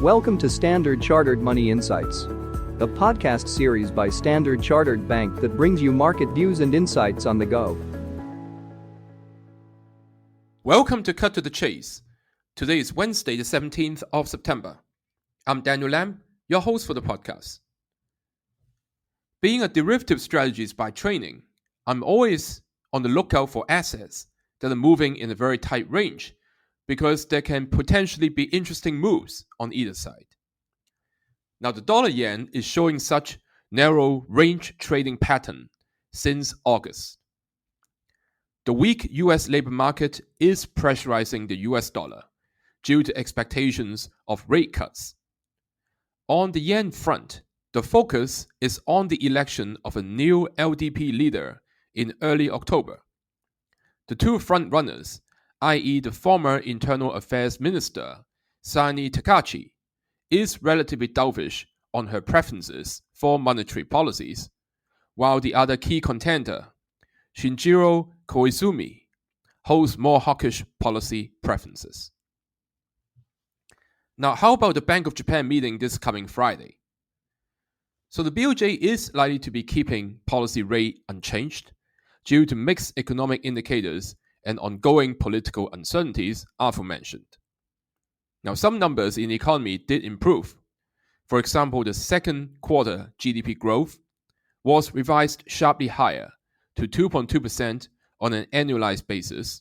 Welcome to Standard Chartered Money Insights, a podcast series by Standard Chartered Bank that brings you market views and insights on the go. Welcome to Cut to the Chase. Today is Wednesday, the 17th of September. I'm Daniel Lam, your host for the podcast. Being a derivative strategist by training, I'm always on the lookout for assets that are moving in a very tight range because there can potentially be interesting moves on either side. Now, the dollar-yen is showing such narrow range trading pattern since August. The weak US labor market is pressurizing the US dollar due to expectations of rate cuts. On the yen front, the focus is on the election of a new LDP leader in early October. The two front-runners, i.e. the former Internal Affairs Minister, Sani Takachi, is relatively dovish on her preferences for monetary policies, while the other key contender, Shinjiro Koizumi, holds more hawkish policy preferences. Now, how about the Bank of Japan meeting this coming Friday? So the BOJ is likely to be keeping policy rate unchanged due to mixed economic indicators and ongoing political uncertainties aforementioned. Now, some numbers in the economy did improve. For example, the second quarter GDP growth was revised sharply higher to 2.2% on an annualized basis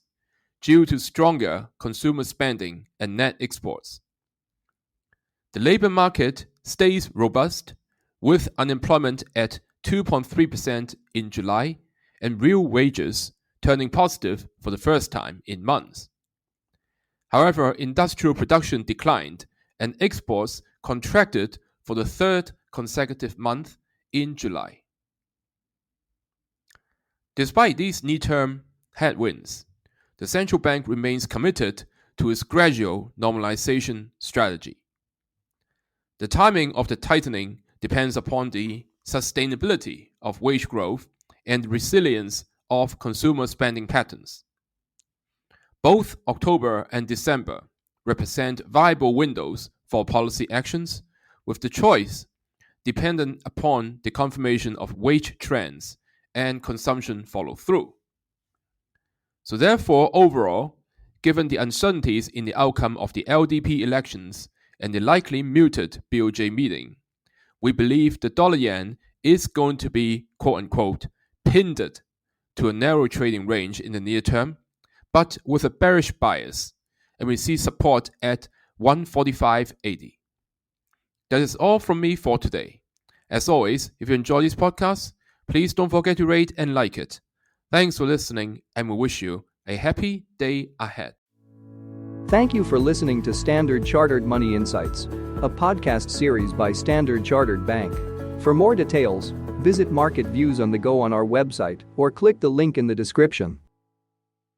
due to stronger consumer spending and net exports. The labor market stays robust, with unemployment at 2.3% in July and real wages turning positive for the first time in months. However, industrial production declined and exports contracted for the third consecutive month in July. Despite these near-term headwinds, the central bank remains committed to its gradual normalization strategy. The timing of the tightening depends upon the sustainability of wage growth and resilience of consumer spending patterns. Both October and December represent viable windows for policy actions, with the choice dependent upon the confirmation of wage trends and consumption follow-through. So therefore, overall, given the uncertainties in the outcome of the LDP elections and the likely muted BOJ meeting, we believe the dollar-yen is going to be, quote-unquote, pinned to a narrow trading range in the near term, but with a bearish bias, and we see support at 145.80. That is all from me for today. As always, if you enjoy this podcast, please don't forget to rate and like it. Thanks for listening, and we wish you a happy day ahead. Thank you for listening to Standard Chartered Money Insights, a podcast series by Standard Chartered Bank. For more details, visit Market Views on the Go on our website or click the link in the description.